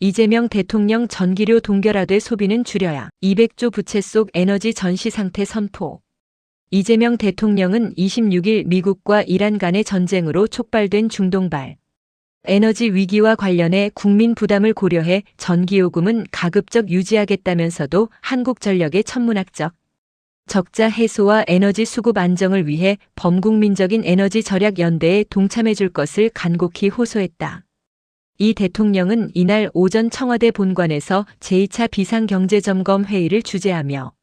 이재명 대통령 전기료 동결하되 소비는 줄여야 200조 부채 속 에너지 전시 상태 선포. 이재명 대통령은 26일 미국과 이란 간의 전쟁으로 촉발된 중동발 에너지 위기와 관련해 국민 부담을 고려해 전기요금은 가급적 유지하겠다면서도 한국전력의 천문학적 적자 해소와 에너지 수급 안정을 위해 범국민적인 에너지 절약 연대에 동참해 줄 것을 간곡히 호소했다. 이 대통령은 이날 오전 청와대 본관에서 제2차 비상경제점검 회의를 주재하며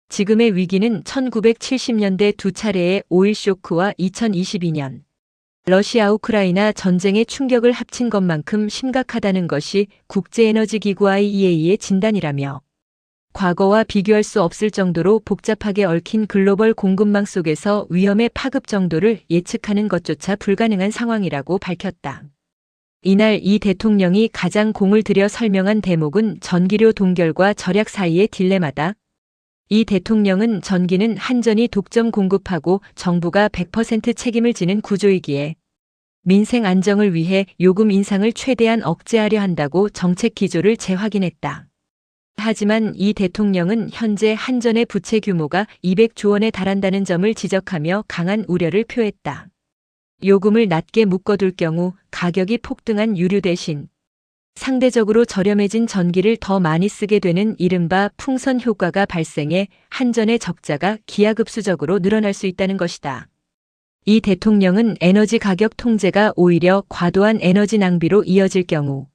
지금의 위기는 1970년대 두 차례의 오일 쇼크와 2022년 러시아 우크라이나 전쟁의 충격을 합친 것만큼 심각하다는 것이 국제에너지기구 IEA의 진단이라며 과거와 비교할 수 없을 정도로 복잡하게 얽힌 글로벌 공급망 속에서 위험의 파급 정도를 예측하는 것조차 불가능한 상황이라고 밝혔다. 이날 이 대통령이 가장 공을 들여 설명한 대목은 전기료 동결과 절약 사이의 딜레마다. 이 대통령은 전기는 한전이 독점 공급하고 정부가 100% 책임을 지는 구조이기에 민생 안정을 위해 요금 인상을 최대한 억제하려 한다고 정책 기조를 재확인했다. 하지만 이 대통령은 현재 한전의 부채 규모가 200조 원에 달한다는 점을 지적하며 강한 우려를 표했다. 요금을 낮게 묶어둘 경우 가격이 폭등한 유류 대신 상대적으로 저렴해진 전기를 더 많이 쓰게 되는 이른바 풍선 효과가 발생해 한전의 적자가 기하급수적으로 늘어날 수 있다는 것이다. 이 대통령은 에너지 가격 통제가 오히려 과도한 에너지 낭비로 이어질 경우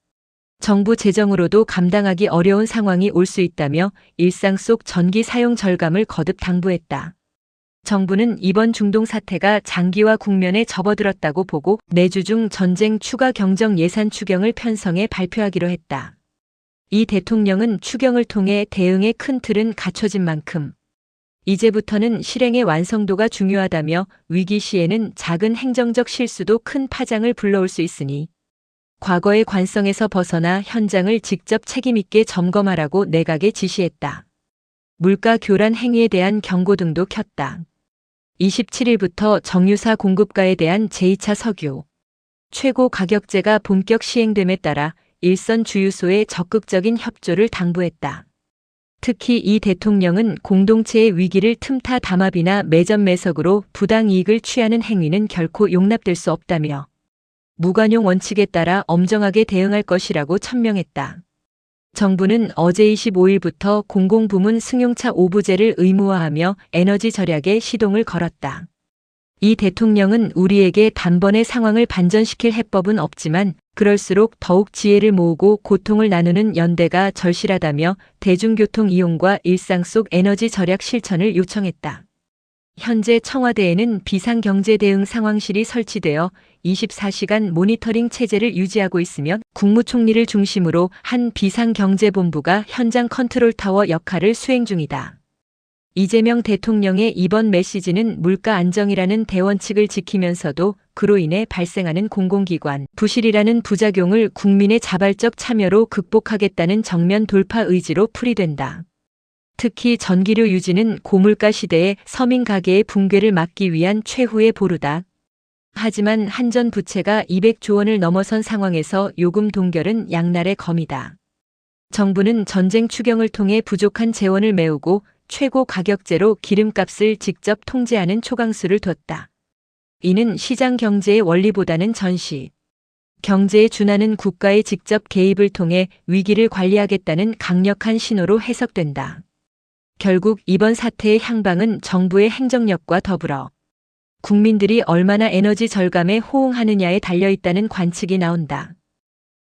정부 재정으로도 감당하기 어려운 상황이 올 수 있다며 일상 속 전기 사용 절감을 거듭 당부했다. 정부는 이번 중동 사태가 장기화 국면에 접어들었다고 보고 내주 중 전쟁 추가 경정 예산 추경을 편성해 발표하기로 했다. 이 대통령은 추경을 통해 대응의 큰 틀은 갖춰진 만큼 이제부터는 실행의 완성도가 중요하다며 위기 시에는 작은 행정적 실수도 큰 파장을 불러올 수 있으니 과거의 관성에서 벗어나 현장을 직접 책임있게 점검하라고 내각에 지시했다. 물가 교란 행위에 대한 경고 등도 켰다. 27일부터 정유사 공급가에 대한 제2차 석유 최고 가격제가 본격 시행됨에 따라 일선 주유소의 적극적인 협조를 당부했다. 특히 이 대통령은 공동체의 위기를 틈타 담합이나 매점 매석으로 부당 이익을 취하는 행위는 결코 용납될 수 없다며 무관용 원칙에 따라 엄정하게 대응할 것이라고 천명했다. 정부는 어제 25일부터 공공부문 승용차 오부제를 의무화하며 에너지 절약에 시동을 걸었다. 이 대통령은 우리에게 단번에 상황을 반전시킬 해법은 없지만 그럴수록 더욱 지혜를 모으고 고통을 나누는 연대가 절실하다며 대중교통 이용과 일상 속 에너지 절약 실천을 요청했다. 현재 청와대에는 비상경제대응 상황실이 설치되어 24시간 모니터링 체제를 유지하고 있으며 국무총리를 중심으로 한 비상경제본부가 현장 컨트롤타워 역할을 수행 중이다. 이재명 대통령의 이번 메시지는 물가 안정이라는 대원칙을 지키면서도 그로 인해 발생하는 공공기관 부실이라는 부작용을 국민의 자발적 참여로 극복하겠다는 정면 돌파 의지로 풀이된다. 특히 전기료 유지는 고물가 시대에 서민 가계의 붕괴를 막기 위한 최후의 보루다. 하지만 한전 부채가 200조 원을 넘어선 상황에서 요금 동결은 양날의 검이다. 정부는 전쟁 추경을 통해 부족한 재원을 메우고 최고 가격제로 기름값을 직접 통제하는 초강수를 뒀다. 이는 시장 경제의 원리보다는 전시 경제에 준하는 국가의 직접 개입을 통해 위기를 관리하겠다는 강력한 신호로 해석된다. 결국 이번 사태의 향방은 정부의 행정력과 더불어 국민들이 얼마나 에너지 절감에 호응하느냐에 달려있다는 관측이 나온다.